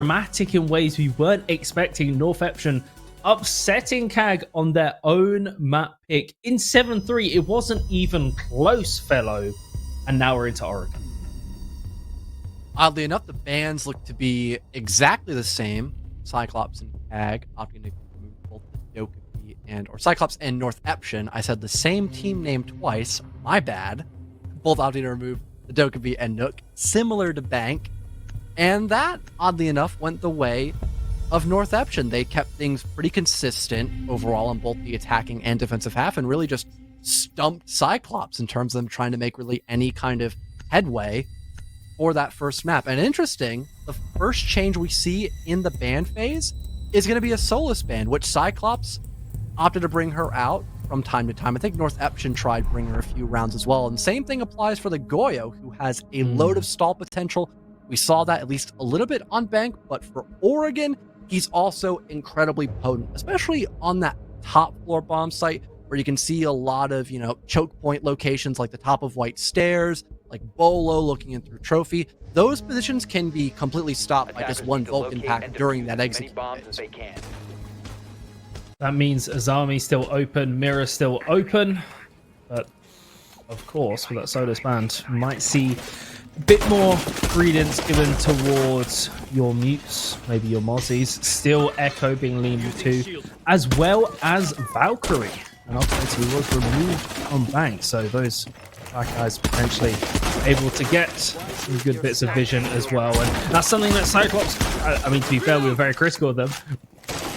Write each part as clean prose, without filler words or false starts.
dramatic in ways we weren't expecting. Northampton upsetting CAG on their own map pick in 7-3. It wasn't even close, fellow. And now we're into Oregon. Oddly enough, the bans look to be exactly the same. Cyclops and CAG opting to remove both Dokkaebi or Cyclops and Northampton. I said the same team name twice. My bad. Both opting to remove the Dokkaebi and Nook, similar to Bank. And that, oddly enough, went the way of Northampton. They kept things pretty consistent overall on both the attacking and defensive half and really just stumped Cyclops in terms of them trying to make really any kind of headway for that first map. And interesting, the first change we see in the ban phase is going to be a Solus ban, which Cyclops opted to bring her out from time to time. I think Northampton tried bringing her a few rounds as well. And the same thing applies for the Goyo, who has a load of stall potential. We saw that at least a little bit on Bank, but for Oregon, he's also incredibly potent, especially on that top floor bomb site where you can see a lot of, choke point locations like the top of White Stairs, like Bolo looking in through Trophy. Those positions can be completely stopped by just one Vulcan pack during that execute phase. That means Azami still open, Mirror still open, but of course, with that Solus band, you might see a bit more credence given towards your mutes, maybe your mozzies. Still Echo being leaned to, as well as Valkyrie. And ultimately was removed on Bank, so those guys potentially able to get some good bits of vision as well. And that's something that Cyclops, I mean, to be fair, we were very critical of them,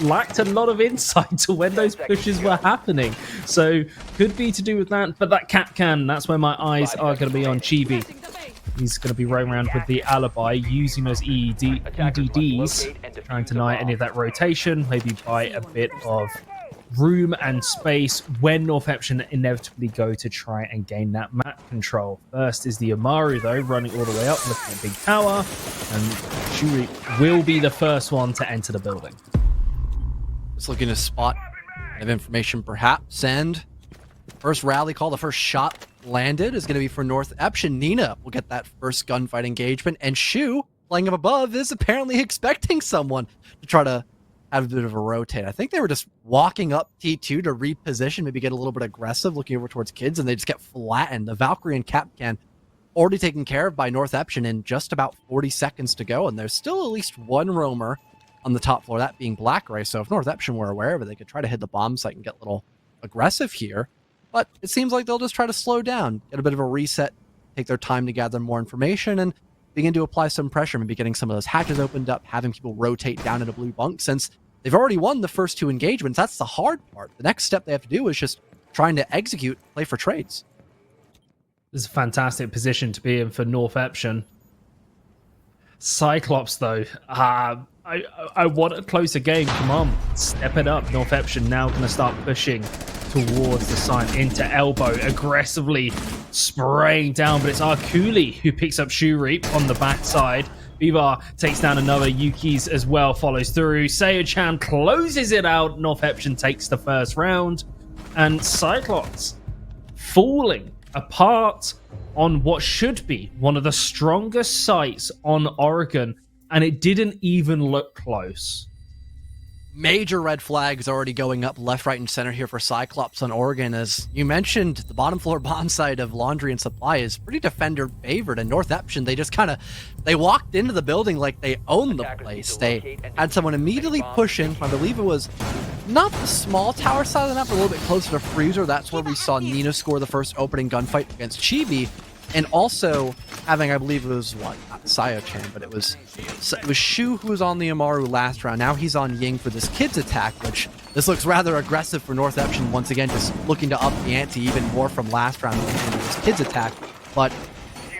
lacked a lot of insight to when those pushes were happening. So could be to do with that, but that Capcan, that's where my eyes are going to be on Chibi. He's going to be roaming around with the alibi, using those EDDs, trying to deny any of that rotation, maybe buy a bit of room and space when Northampton inevitably go to try and gain that map control. First is the Amaru, though, running all the way up, looking at Big Tower, and Shuri will be the first one to enter the building. Just looking to spot of information, perhaps, and first rally call, the first shot landed is going to be for Northampton. Nina will get that first gunfight engagement, and Shu, playing up above, is apparently expecting someone to try to have a bit of a rotate. I think they were just walking up T2 to reposition, maybe get a little bit aggressive, looking over towards kids, and they just get flattened. The Valkyrie and Capcan already taken care of by Northampton in just about 40 seconds to go, and there's still at least one roamer on the top floor, that being Black Ray. So if Northampton were aware of it, they could try to hit the bomb site and get a little aggressive here. But it seems like they'll just try to slow down, get a bit of a reset, take their time to gather more information, and begin to apply some pressure, maybe getting some of those hatches opened up, having people rotate down into blue bunk. Since they've already won the first two engagements, that's the hard part. The next step they have to do is just trying to execute, play for trades. This is a fantastic position to be in for Northampton. Cyclops, though, I want a closer game. Come on, step it up. Northampton now going to start pushing towards the sign into elbow, aggressively spraying down, but it's Arkuli who picks up Shuri on the backside. Vivar takes down another. Yuki's as well follows through. Sayo-chan closes it out. Northampton takes the first round, and Cyclops falling apart on what should be one of the strongest sites on Oregon, and it didn't even look close. Major red flags already going up left, right, and center here for Cyclops on Oregon. As you mentioned, the bottom floor bomb site of Laundry and Supply is pretty defender favored, and Northampton, they just they walked into the building like they owned the place. They had someone immediately push in. I believe it was not the small tower side of the map, but a little bit closer to Freezer. That's where we saw Nina score the first opening gunfight against Chibi. And also having, I believe it was, not Sayo-chan, but it was Shu who was on the Amaru last round. Now he's on Ying for this kid's attack, which this looks rather aggressive for Northampton once again, just looking to up the ante even more from last round into this kid's attack. But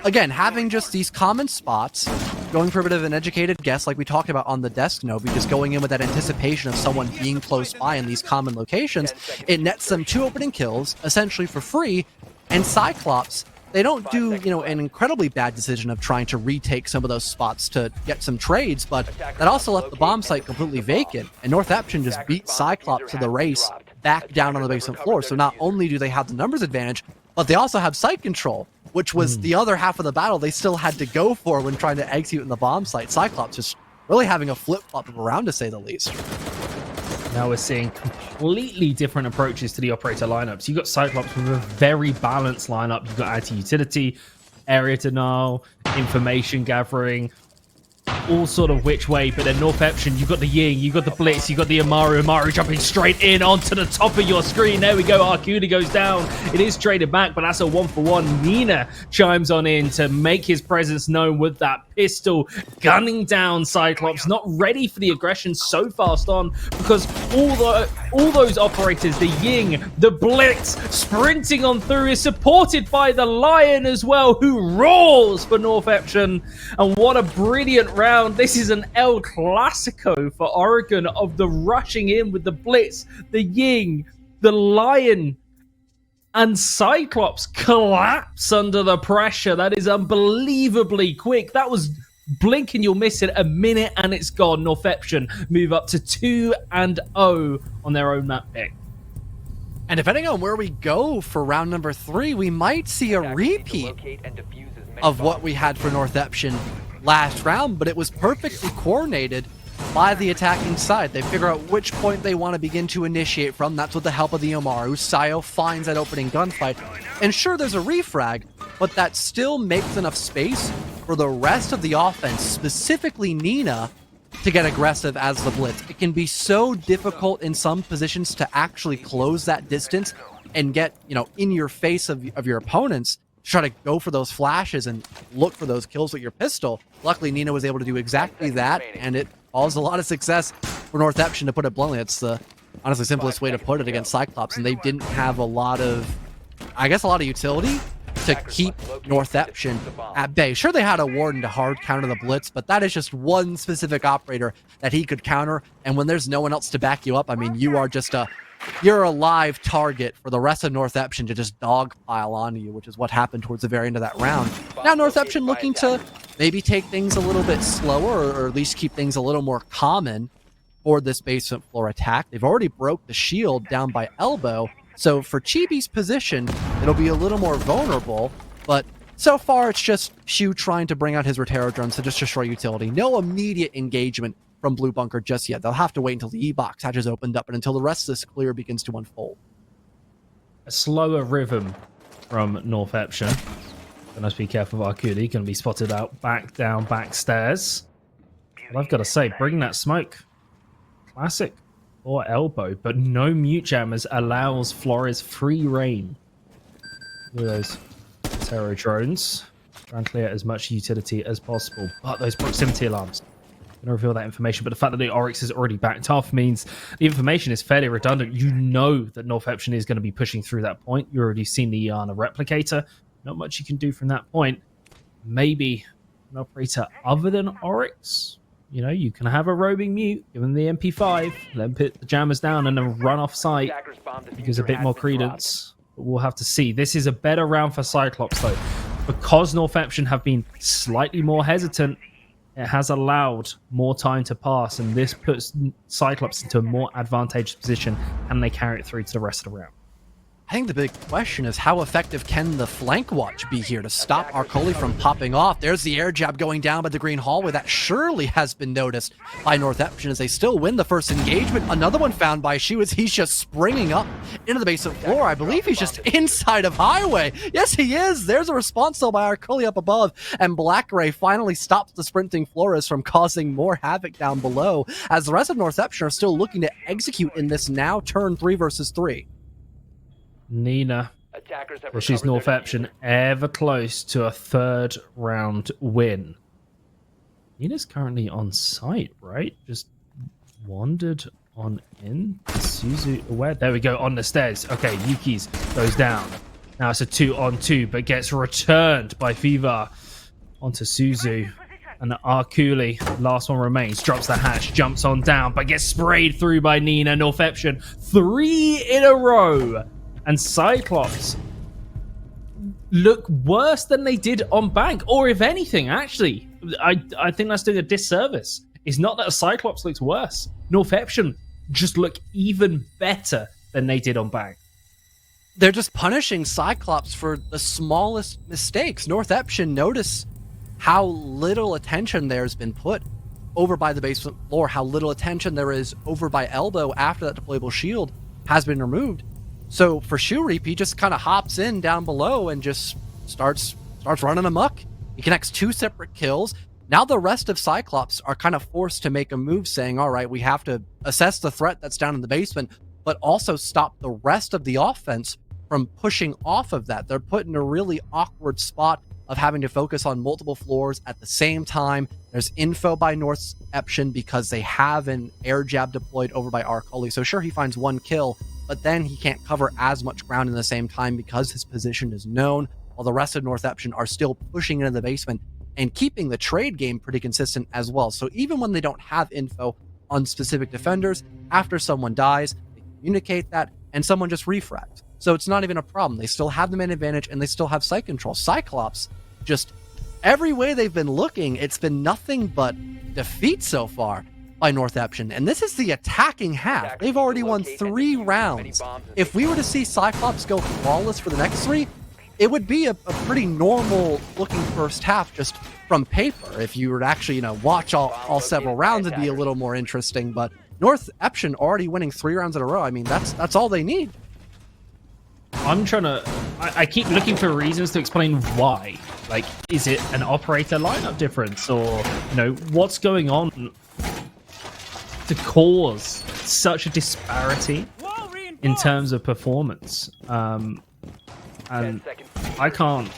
again, having just these common spots, going for a bit of an educated guess like we talked about on the desk note, because going in with that anticipation of someone being close by in these common locations, it nets them 2 opening kills, essentially for free, and Cyclops, they don't do, an incredibly bad decision of trying to retake some of those spots to get some trades, but that also left the bomb site completely vacant, and Northampton just beat Cyclops to the race back down on the basement floor. So not only do they have the numbers advantage, but they also have site control, which was the other half of the battle they still had to go for when trying to execute in the bomb site. Cyclops just really having a flip-flop of a round, to say the least. Now we're seeing completely different approaches to the operator lineups. You've got Cyclops with a very balanced lineup. You've got anti-utility, area denial, information gathering, all sort of which way. But then North Epsilon, you've got the Ying, you've got the Blitz, you've got the Amaru jumping straight in onto the top of your screen. There we go. Arcudi goes down. It is traded back, but that's a 1-for-1. Nina chimes on in to make his presence known with that pistol, gunning down Cyclops, not ready for the aggression so fast on, because all those operators, the Ying, the Blitz, sprinting on through, is supported by the Lion as well, who roars for North Epsilon. And what a brilliant round. This is an El Clasico for Oregon of the rushing in with the Blitz, the Ying, the Lion, and Cyclops collapse under the pressure. That is unbelievably quick. That was blink and you'll miss it, a minute and it's gone. North Epsilon move up to 2-0 on their own map pick. And depending on where we go for round number 3, we might see a repeat of what we had for North Epsilon last round, but it was perfectly coordinated by the attacking side. They figure out which point they want to begin to initiate from. That's with the help of the Omaru. Sayo finds that opening gunfight. And sure, there's a refrag, but that still makes enough space for the rest of the offense, specifically Nina, to get aggressive as the Blitz. It can be so difficult in some positions to actually close that distance and get, in your face of your opponents, to try to go for those flashes and look for those kills with your pistol. Luckily, Nina was able to do exactly that, and it follows a lot of success for North Epsilon, to put it bluntly. It's the honestly simplest way to put it against Cyclops, and they didn't have a lot of utility to keep North Epsilon at bay. Sure, they had a Warden to hard counter the Blitz, but that is just one specific operator that he could counter, and when there's no one else to back you up, I mean, you're a live target for the rest of North Epsilon to just dogpile onto you, which is what happened towards the very end of that round. Now North Epsilon looking to maybe take things a little bit slower, or at least keep things a little more common for this basement floor attack. They've already broke the shield down by elbow, so for Chibi's position, it'll be a little more vulnerable, but so far it's just Shu trying to bring out his Rotero drones to just destroy utility. No immediate engagement from Blue Bunker just yet. They'll have to wait until the E-Box hatch is opened up and until the rest of this clear begins to unfold. A slower rhythm from North Epsilon. But let's be careful of Arcudi. Going to be spotted out back down, back stairs. But I've got to say, bring that smoke. Classic or elbow, but no mute jammers allows Flores free reign. Look at those Terror drones. Try and clear as much utility as possible. But those proximity alarms, going to reveal that information. But the fact that the Oryx is already backed off means the information is fairly redundant. You know that North Epsilon is going to be pushing through that point. You've already seen the Iana replicator. Not much you can do from that point. Maybe an operator other than Oryx. You can have a roving mute, give them the MP5, let them put the jammers down and then run off site. Gives a bit more credence. But we'll have to see. This is a better round for Cyclops, though. Because North Epsilon have been slightly more hesitant, it has allowed more time to pass, and this puts Cyclops into a more advantageous position, and they carry it through to the rest of the round. I think the big question is, how effective can the flank watch be here to stop Arcoli from popping off? There's the air jab going down by the green hallway. That surely has been noticed by North Epsilon as they still win the first engagement. Another one found by Shu as he's just springing up into the basement floor. I believe he's just inside of highway. Yes, he is. There's a response though by Arcoli up above, and Black Ray finally stops the sprinting Flores from causing more havoc down below, as the rest of North Epsilon are still looking to execute in this now turn 3 versus 3. Nina, she's North Epsilon, ever close to a third round win. Nina's currently on site, right? Just wandered on in. Suzu, where? There we go, on the stairs. Okay, Yuki's goes down. Now it's a 2-on-2, but gets returned by Fever onto Suzu. And Arculi, last one remains, drops the hatch, jumps on down, but gets sprayed through by Nina. North Epsilon, 3 in a row. And Cyclops look worse than they did on Bank. Or if anything, actually, I think that's doing a disservice. It's not that Cyclops looks worse. North Epsilon just look even better than they did on Bank. They're just punishing Cyclops for the smallest mistakes. North Epsilon, notice how little attention there's been put over by the basement floor, how little attention there is over by elbow after that deployable shield has been removed. So for Shureep, he just kind of hops in down below and just starts running amok. He connects 2 separate kills. Now the rest of Cyclops are kind of forced to make a move saying, all right, we have to assess the threat that's down in the basement, but also stop the rest of the offense from pushing off of that. They're put in a really awkward spot of having to focus on multiple floors at the same time. There's info by Northeption because they have an air jab deployed over by Arcoli. So sure, he finds 1 kill, but then he can't cover as much ground in the same time because his position is known, while the rest of Northeption are still pushing into the basement and keeping the trade game pretty consistent as well. So even when they don't have info on specific defenders, after someone dies, they communicate that, and someone just refrags. So it's not even a problem. They still have the main advantage, and they still have site control. Cyclops, just every way they've been looking, it's been nothing but defeat so far by Northeption. And this is the attacking half. They've already won 3 rounds. If we were to see Cyclops go flawless for the next 3, it would be a pretty normal looking first half just from paper. If you were to actually, watch all several rounds, it'd be a little more interesting. But Northeption already winning 3 rounds in a row. I mean, that's all they need. I'm trying to... I keep looking for reasons to explain why. Like, is it an operator lineup difference? Or, what's going on to cause such a disparity in terms of performance? And I can't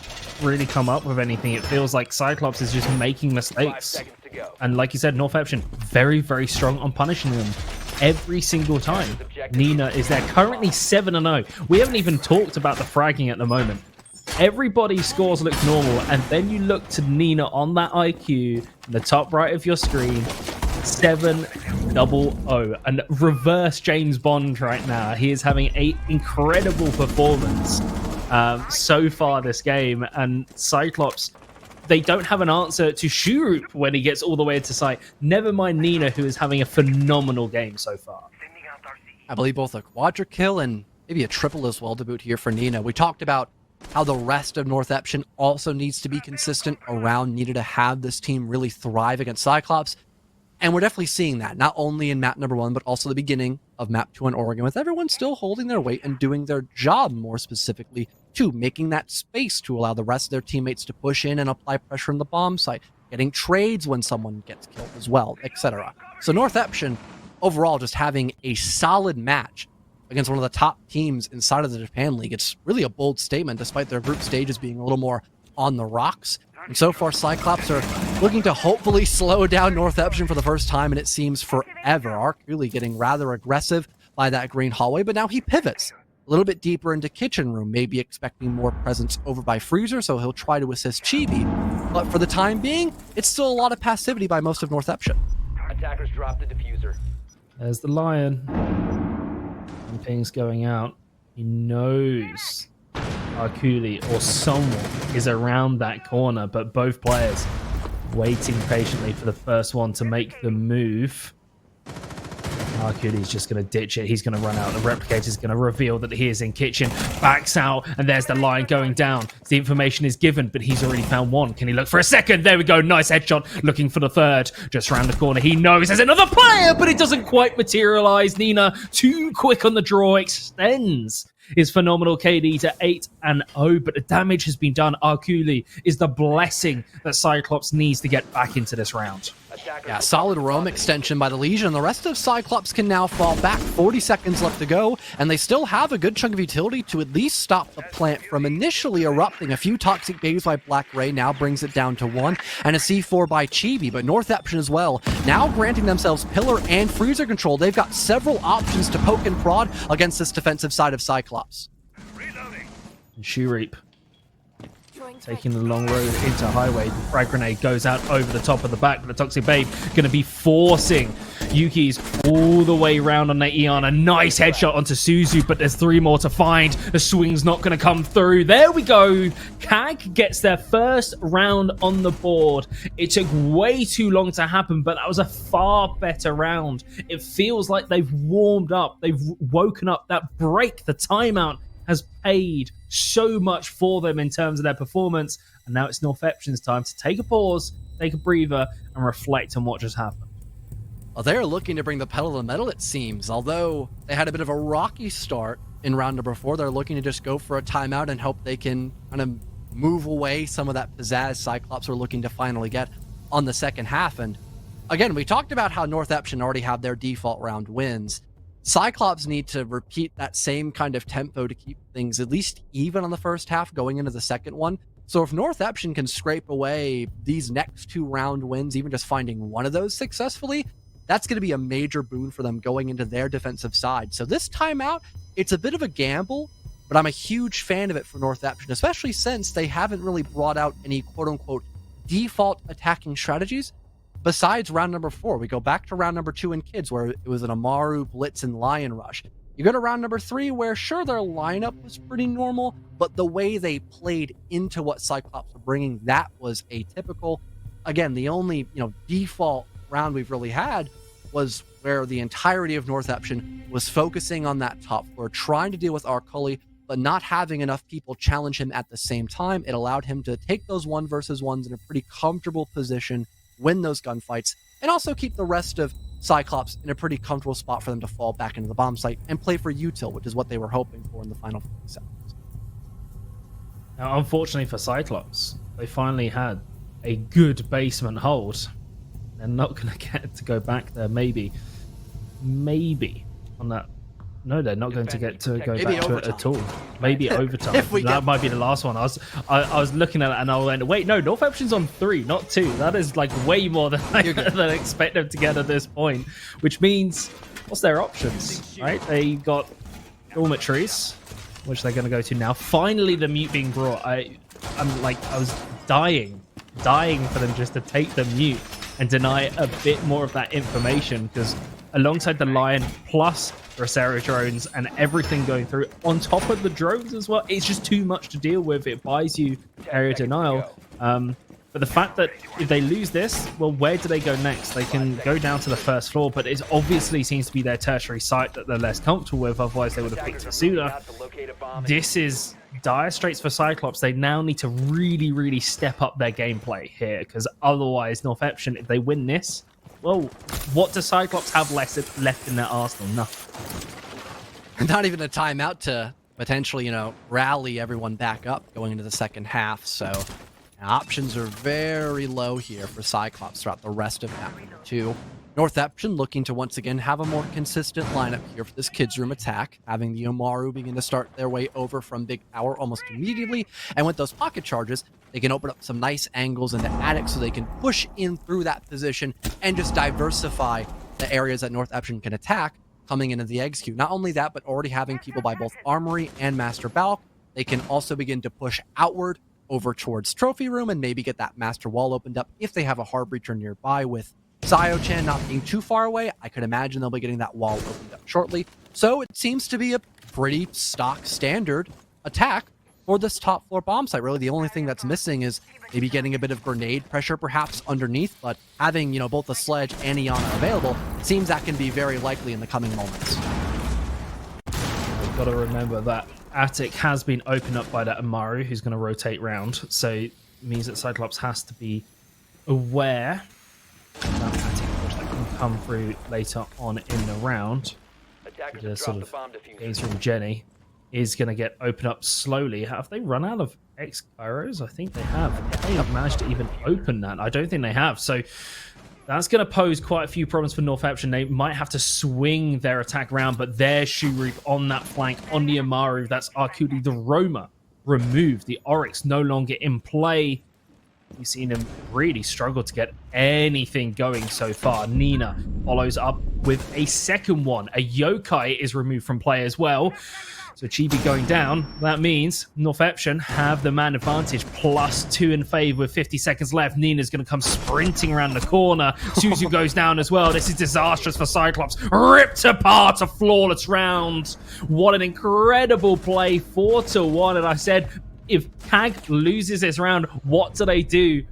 really come up with anything. It feels like Cyclops is just making mistakes. And like you said, Northeption, very, very strong on punishing them every single time. Nina is there, currently 7-0. We haven't even talked about the fragging at the moment. Everybody's scores look normal, and then you look to Nina on that IQ in the top right of your screen, 7-0, and reverse James Bond right now. He is having an incredible performance so far this game, and Cyclops, they don't have an answer to Shureep when he gets all the way into sight. Never mind Nina, who is having a phenomenal game so far. I believe both a quadra kill and maybe a triple as well to boot here for Nina. We talked about how the rest of Northeption also needs to be consistent around Nina to have this team really thrive against Cyclops. And we're definitely seeing that, not only in map number 1, but also the beginning of map 2 in Oregon, with everyone still holding their weight and doing their job, more specifically, to making that space to allow the rest of their teammates to push in and apply pressure on the bomb site, getting trades when someone gets killed as well, etc. So Northeption, overall, just having a solid match against one of the top teams inside of the Japan League. It's really a bold statement, despite their group stages being a little more on the rocks. And so far, Cyclops are looking to hopefully slow down Northeption for the first time, and it seems forever. Arculi getting rather aggressive by that green hallway, but now he pivots a little bit deeper into kitchen room, maybe expecting more presence over by Freezer, so he'll try to assist Chibi. But for the time being, it's still a lot of passivity by most of Northeption. Attackers drop the diffuser. There's the Lion. And ping's going out. He knows Arculi or someone is around that corner, but both players waiting patiently for the first one to make the move. Arculi's just going to ditch it. He's going to run out. The Replicator's going to reveal that he is in kitchen. Backs out, and there's the Lion going down. The information is given, but he's already found one. Can he look for a second? There we go. Nice headshot. Looking for the third. Just around the corner. He knows there's another player, but it doesn't quite materialize. Nina, too quick on the draw, extends his phenomenal KD to 8-0, but the damage has been done. Arculi is the blessing that Cyclops needs to get back into this round. Yeah, solid roam extension by the Legion. The rest of Cyclops can now fall back. 40 seconds left to go, and they still have a good chunk of utility to at least stop the plant from initially erupting. A few toxic babies by Black Ray now brings it down to 1, and a C4 by Chibi, but Northeption as well, now granting themselves Pillar and Freezer control. They've got several options to poke and prod against this defensive side of Cyclops. And Shureep taking the long road into highway. The frag grenade goes out over the top of the back, but the Toxic Babe going to be forcing Yuki's all the way around on that Eon. A nice headshot onto Suzu, but there's 3 more to find. The swing's not going to come through. There we go. CAG gets their first round on the board. It took way too long to happen, but that was a far better round. It feels like they've warmed up. They've woken up. That break, the timeout, has paid so much for them in terms of their performance, and now it's Northeption's time to take a pause, take a breather, and reflect on what just happened. Well, they're looking to bring the pedal to the metal, it seems. Although they had a bit of a rocky start in round number 4, they're looking to just go for a timeout and hope they can kind of move away some of that pizzazz Cyclops are looking to finally get on the second half. And again, we talked about how North Eption already have their default round wins. Cyclops need to repeat that same kind of tempo to keep things at least even on the first half going into the second one. So if North Eption can scrape away these next 2 round wins, even just finding one of those successfully, that's going to be a major boon for them going into their defensive side. So this timeout, it's a bit of a gamble, but I'm a huge fan of it for North Eption, especially since they haven't really brought out any quote-unquote default attacking strategies besides round number 4. We go back to round number 2 in Kids, where it was an Amaru, Blitz, and Lion Rush. You go to round number 3, where sure, their lineup was pretty normal, but the way they played into what Cyclops were bringing, that was atypical. Again, the only default round we've really had was where the entirety of North Eption was focusing on that top floor, trying to deal with Arculi, but not having enough people challenge him at the same time. It allowed him to take those 1 versus 1s in a pretty comfortable position, win those gunfights, and also keep the rest of Cyclops in a pretty comfortable spot for them to fall back into the bomb site and play for util, which is what they were hoping for in the final 50 seconds. Now, unfortunately for Cyclops, they finally had a good basement hold. They're not going to get to go back there. Maybe on that. No, they're not going to get to go back to it at all. Maybe overtime. That might be the last one. I was looking at it and I went, wait, no, North Eption's on 3, not 2. That is like way more than I expect them to get at this point. Which means, what's their options, right? They got dormitories, which they're going to go to now. Finally, the mute being brought. I was dying for them just to take the mute and deny a bit more of that information, because alongside the Lion plus Rosero drones and everything going through on top of the drones as well, it's just too much to deal with. It buys you area denial. But the fact that if they lose this, well, where do they go next? They can go down to the first floor, but it obviously seems to be their tertiary site that they're less comfortable with. Otherwise, they would have picked it sooner. This is dire straits for Cyclops. They now need to really, really step up their gameplay here, because otherwise, North Eption, if they win this, well, what does Cyclops have left in their arsenal? Nothing. Not even a timeout to potentially, rally everyone back up going into the second half. So options are very low here for Cyclops throughout the rest of map number 2. North Eption looking to once again have a more consistent lineup here for this kids room attack, having the Omaru begin to start their way over from Big Tower almost immediately. And with those pocket charges, they can open up some nice angles in the attic so they can push in through that position and just diversify the areas that North Eption can attack coming into the eggs queue. Not only that, but already having people by both Armory and Master Balk, they can also begin to push outward over towards Trophy Room and maybe get that Master Wall opened up if they have a Hard Breacher nearby. With Zio-chan not being too far away, I could imagine they'll be getting that wall opened up shortly. So it seems to be a pretty stock standard attack for this top floor bomb site. Really, the only thing that's missing is maybe getting a bit of grenade pressure perhaps underneath, but having, both the Sledge and Iana available, seems that can be very likely in the coming moments. We've got to remember that attic has been opened up by that Amaru, who's going to rotate round, so it means that Cyclops has to be aware of that attic push that can come through later on in the round. The sort of gaze from Jenny is going to get opened up slowly. Have they run out of X-Gyros? I think they have. They have managed to even open that. I don't think they have. So that's going to pose quite a few problems for North Eption. They might have to swing their attack round, but there's Shuruk on that flank, on the Amaru. That's Arcudi. The Roma removed. The Oryx no longer in play. We've seen him really struggle to get anything going so far. Nina follows up with a second one. A Yokai is removed from play as well. So Chibi going down. That means North Eption have the man advantage. +2 in favor with 50 seconds left. Nina's going to come sprinting around the corner. Suzu goes down as well. This is disastrous for Cyclops. Ripped apart a flawless round. What an incredible play. 4-1. And I said, if CAG loses this round, what do they do?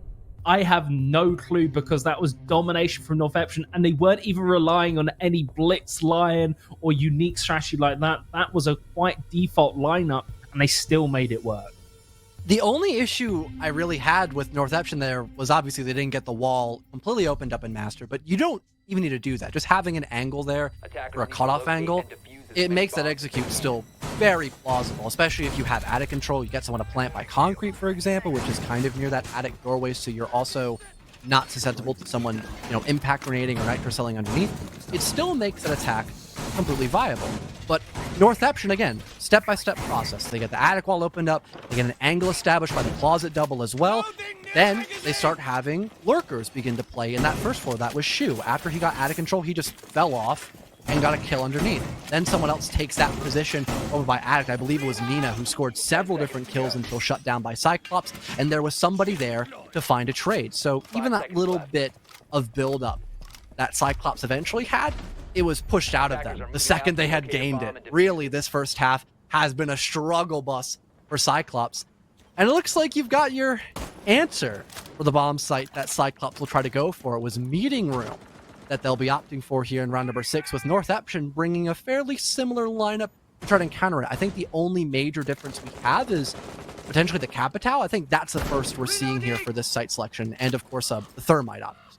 I have no clue, because that was domination from North Eption, and they weren't even relying on any Blitz Lion or unique strategy like that. That was a quite default lineup, and they still made it work. The only issue I really had with North Eption there was obviously they didn't get the wall completely opened up in Master, but you don't even need to do that. Just having an angle there, or a cutoff angle, it makes that execute still very plausible, especially if you have attic control. You get someone to plant by concrete, for example, which is kind of near that attic doorway, so you're also not susceptible to someone, impact grenading or nitrocelling underneath. It still makes that attack completely viable. But Northeption, again, step-by-step process. They get the attic wall opened up, they get an angle established by the closet double as well. Then they start having lurkers begin to play in that first floor. That was Shu. After he got attic control, he just fell off and got a kill underneath. Then someone else takes that position over by attic. I believe it was Nina, who scored several different kills until shut down by Cyclops, and there was somebody there to find a trade. So even that little bit of build-up that Cyclops eventually had, it was pushed out of them the second they had gained it. Really, this first half has been a struggle bus for Cyclops. And it looks like you've got your answer for the bomb site that Cyclops will try to go for. It was Meeting Room that they'll be opting for here in round number 6, with Northeption bringing a fairly similar lineup to try to counter it. I think the only major difference we have is potentially the Capital. I think that's the first we're seeing here for this site selection, and of course the Thermite options.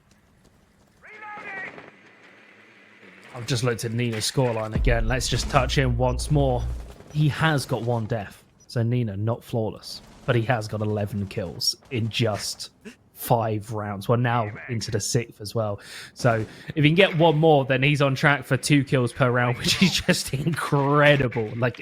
I've just looked at Nina's scoreline again. Let's just touch him once more. He has got 1 death, so Nina, not flawless, but he has got 11 kills in just 5 rounds. Well, now into the 6th as well. So if he can get 1 more, then he's on track for 2 kills per round, which is just incredible. Like,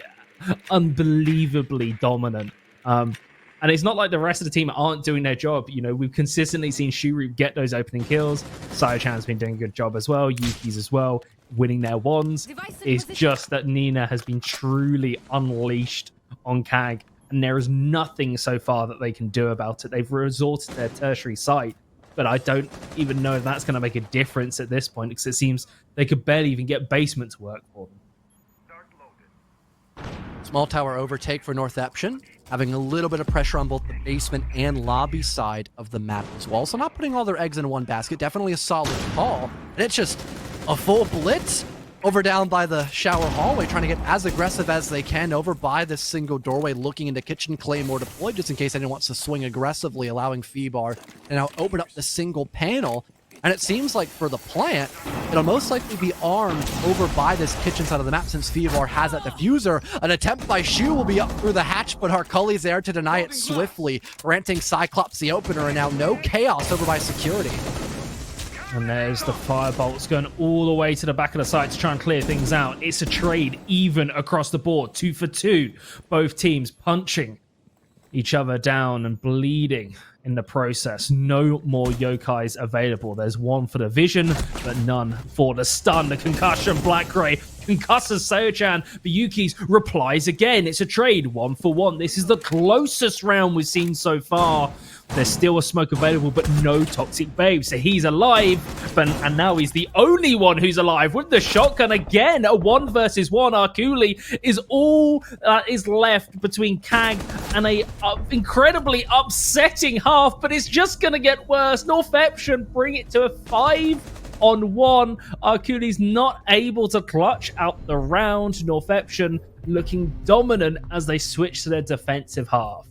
unbelievably dominant. And it's not like the rest of the team aren't doing their job. We've consistently seen Shuru get those opening kills. Sayochan's been doing a good job as well. Yuki's as well, winning their wands. It's just that Nina has been truly unleashed on CAG, and there is nothing so far that they can do about it. They've resorted to their tertiary site, but I don't even know if that's going to make a difference at this point, because it seems they could barely even get basement to work for them. Small tower overtake for Northeption, having a little bit of pressure on both the basement and lobby side of the map as well. So not putting all their eggs in one basket, definitely a solid call. And it's just a full blitz over down by the shower hallway, trying to get as aggressive as they can over by this single doorway, looking into kitchen. Claymore deployed just in case anyone wants to swing aggressively, allowing Feebar and now open up the single panel. And it seems like for the plant, it'll most likely be armed over by this kitchen side of the map, since Feebar has that diffuser. An attempt by Shu will be up through the hatch, but Harkulli's there to deny it swiftly, granting Cyclops the opener, and now no chaos over by security. And there's the firebolts going all the way to the back of the site to try and clear things out. It's a trade even across the board, 2 for 2. Both teams punching each other down and bleeding in the process. No more yokais available. There's 1 for the vision, but none for the stun. The concussion, Blackray concusses Sayochan, but Yuki's replies again. It's a trade, 1 for 1. This is the closest round we've seen so far. There's still a smoke available, but no Toxic Babe. So he's alive, and now he's the only one who's alive with the shotgun again. A 1 versus 1. Arkuli is all that is left between CAG and a incredibly upsetting half, but it's just going to get worse. Northeption bring it to a 5-on-1. Arkuli's not able to clutch out the round. Northeption looking dominant as they switch to their defensive half.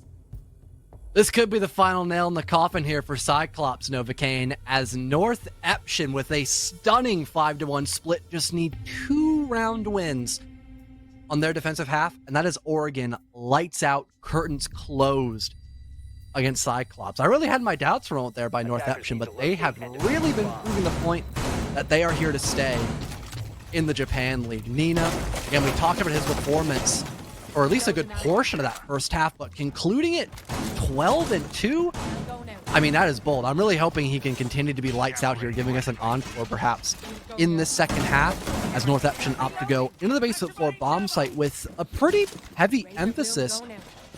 This could be the final nail in the coffin here for Cyclops, Novocaine, as Northeption, with a stunning 5-1 split, just need 2 round wins on their defensive half, and that is Oregon, lights out, curtains closed against Cyclops. I really had my doubts for a moment there by Northeption, but they have really been proving the point that they are here to stay in the Japan League. Nina, again, we talked about his performance, or at least a good portion of that first half, but concluding it 12-2, I mean, that is bold. I'm really hoping he can continue to be lights out here, giving us an encore perhaps in this second half, as Northeption opt to go into the basement floor bomb site with a pretty heavy emphasis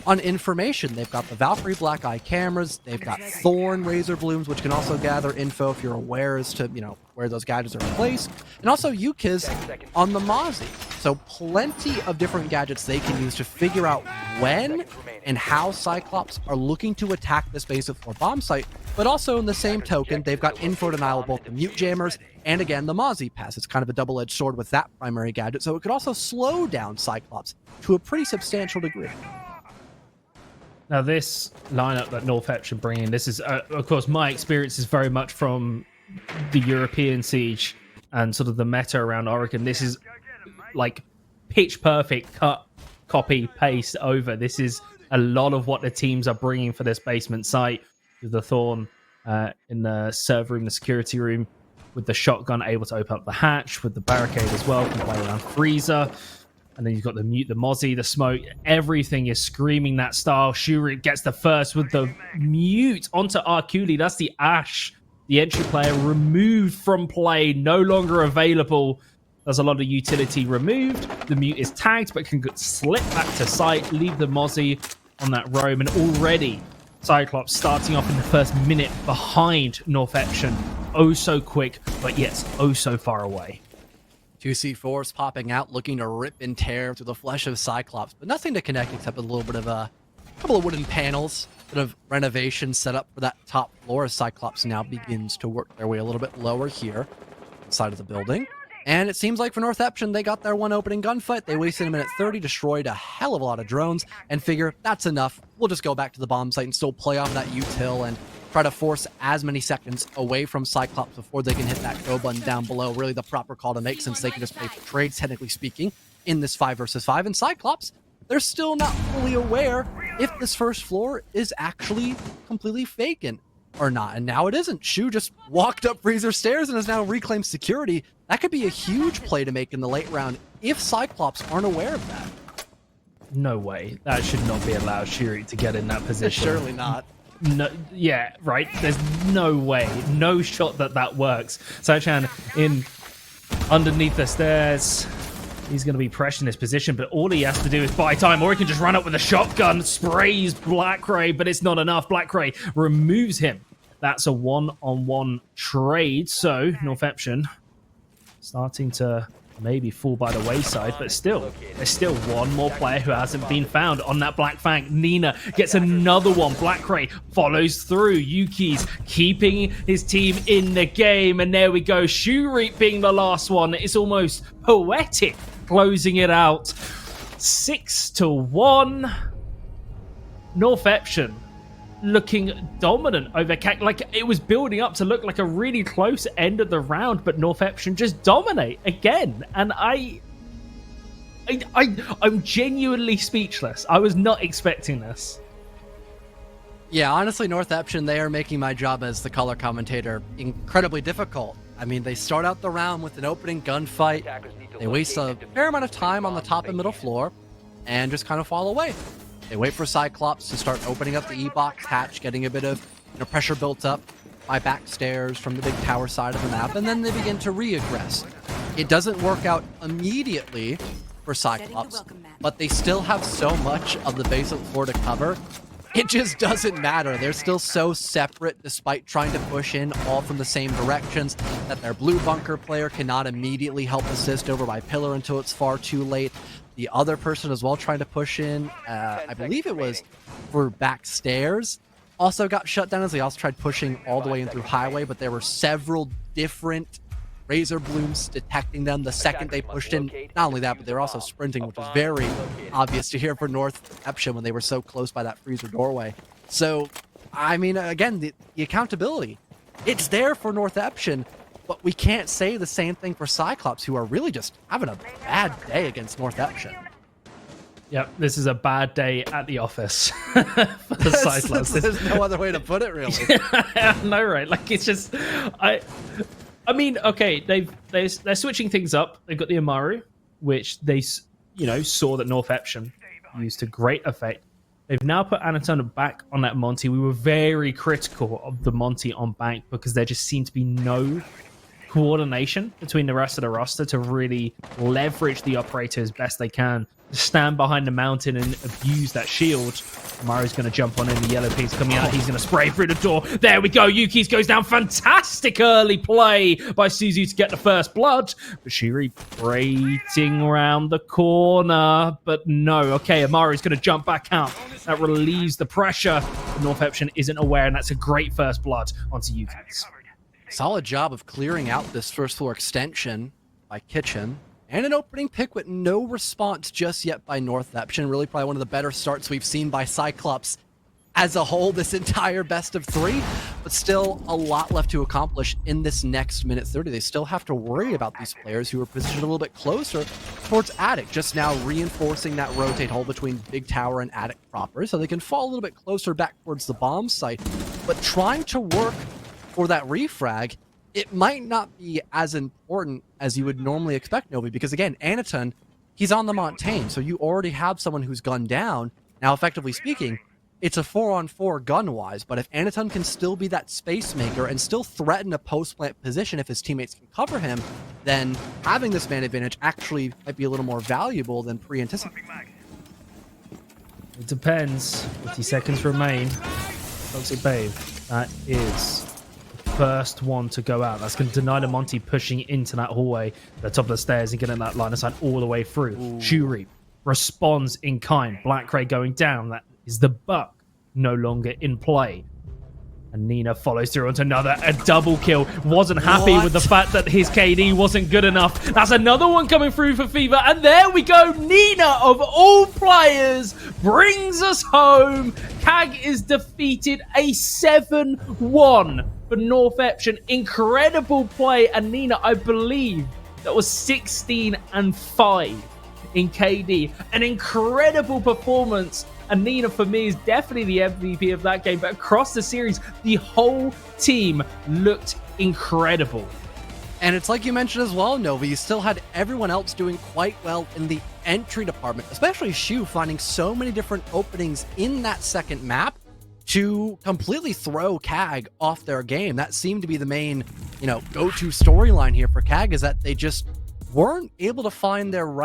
on information. They've got the Valkyrie Black Eye cameras, they've got Thorn Razor Blooms, which can also gather info if you're aware as to, where those gadgets are placed, and also Yuki's on the Mozzie. So plenty of different gadgets they can use to figure out when and how Cyclops are looking to attack this basement floor bomb site, but also in the same token, they've got info denial of both the mute jammers and again the Mozzie pass. It's kind of a double-edged sword with that primary gadget, so it could also slow down Cyclops to a pretty substantial degree. Now, this lineup that Northeption bring in, this is, of course, my experience is very much from the European Siege and sort of the meta around Oregon, this is like pitch perfect cut, copy, paste over. This is a lot of what the teams are bringing for this basement site, with the Thorn in the server room, the security room, with the shotgun able to open up the hatch, with the barricade as well, can play around freezer. And then you've got the mute, the Mozzie, the smoke. Everything is screaming that style. Shuri gets the first with the mute onto Arculi. That's the Ash, the entry player, removed from play, no longer available. There's a lot of utility removed. The mute is tagged, but can slip back to site, leave the Mozzie on that roam. And already, Cyclops starting off in the first minute behind Northeption. Oh so quick, but yet oh so far away. 2C4s popping out, looking to rip and tear through the flesh of Cyclops, but nothing to connect except a little bit of a couple of wooden panels, bit of renovation set up for that top floor as Cyclops now begins to work their way a little bit lower here inside of the building. And it seems like for Northeption, they got their one opening gunfight. They wasted a minute 30, destroyed a hell of a lot of drones, and figure that's enough. We'll just go back to the bomb site and still play off that util and try to force as many seconds away from Cyclops before they can hit that go button down below. Really the proper call to make, since they can just play for trades, technically speaking, in this 5 versus 5. And Cyclops, they're still not fully aware if this first floor is actually completely vacant or not. And now it isn't. Shu just walked up Freezer stairs and has now reclaimed security. That could be a huge play to make in the late round if Cyclops aren't aware of that. No way. That should not be allowed, Shuri, to get in that position. Surely not. No, yeah, right. There's no way, no shot that works. Sachan in underneath the stairs. He's going to be pressuring this position, but all he has to do is buy time, or he can just run up with a shotgun, sprays Black Ray, but it's not enough. Black Ray removes him. That's a one-on-one trade. So Northeption starting to maybe fall by the wayside, but still, there's still one more player who hasn't been found on that Black Fang. Nina gets another one. Black Ray follows through. Yuki's keeping his team in the game, and there we go. Shuri being the last one. It's almost poetic, closing it out. 6-1. Northeption looking dominant over CAG. Like, it was building up to look like a really close end of the round, but Northeption just dominate again. And I'm genuinely speechless. I was not expecting this. Yeah, honestly, Northeption, they are making my job as the color commentator incredibly difficult. I mean, they start out the round with an opening gunfight. They waste a fair amount of time on the top and middle floor and just kind of fall away. They wait for Cyclops to start opening up the E-box hatch, getting a bit of pressure built up by back stairs from the big tower side of the map, and then they begin to re-aggress. It doesn't work out immediately for Cyclops, but they still have so much of the basement floor to cover. It just doesn't matter. They're still so separate despite trying to push in all from the same directions that their blue bunker player cannot immediately help assist over by pillar until it's far too late. The other person as well trying to push in, I believe it was for back stairs, also got shut down as they also tried pushing all the way in through highway, but there were several different razor blooms detecting them the second they pushed in. Not only that, but they were also sprinting, which was very obvious to hear for Northeption when they were so close by that freezer doorway. So, I mean, again, the accountability, it's there for Northeption, but we can't say the same thing for Cyclops, who are really just having a bad day against Northeption. Yep, this is a bad day at the office for the Cyclops. There's no other way to put it, really. No, right? Like, it's just, I mean, okay, they're switching things up. They've got the Amaru, which they, saw that Northeption used to great effect. They've now put Anatona back on that Monty. We were very critical of the Monty on bank because there just seemed to be no coordination between the rest of the roster to really leverage the operator as best they can, to stand behind the mountain and abuse that shield. Maru's going to jump on in. The yellow ping's coming out. He's going to spray through the door. There we go. Yuki's goes down. Fantastic early play by Suzu to get the first blood. But Shuri braiding around the corner. But no. Okay, Amaru's going to jump back out. That relieves the pressure. Northeption isn't aware, and that's a great first blood onto Yuki's. Solid job of clearing out this first floor extension by Kitchen. And an opening pick with no response just yet by Northeption. Really probably one of the better starts we've seen by Cyclops as a whole this entire best of 3, but still a lot left to accomplish in this next minute 30. They still have to worry about these players who are positioned a little bit closer towards Attic, just now reinforcing that rotate hole between Big Tower and Attic proper, so they can fall a little bit closer back towards the bomb site. But trying to work for that refrag, it might not be as important as you would normally expect, Novi, because again, Anaton, he's on the Montaigne, so you already have someone who's gunned down. Now, effectively speaking, it's a 4-on-4 gun-wise, but if Anaton can still be that space maker and still threaten a post-plant position if his teammates can cover him, then having this man advantage actually might be a little more valuable than pre-anticipated. It depends. 50 seconds remain. Toxic Babe, that is the first one to go out. That's going to deny the Monty pushing into that hallway, the top of the stairs, and getting that line of sight all the way through. Shuri responds in kind. Black Ray going down. That is the buck no longer in play. And Nina follows through onto a double kill. Wasn't happy with the fact that his KD wasn't good enough. That's another one coming through for Fever. And there we go. Nina, of all players, brings us home. CAG is defeated, a 7-1 for North Eption. Incredible play. And Nina, I believe that was 16-5 in KD. An incredible performance. And Nina, for me, is definitely the MVP of that game. But across the series, the whole team looked incredible. And it's like you mentioned as well, Novi, you still had everyone else doing quite well in the entry department, especially Shu finding so many different openings in that second map to completely throw CAG off their game. That seemed to be the main, go-to storyline here for CAG, is that they just weren't able to find their right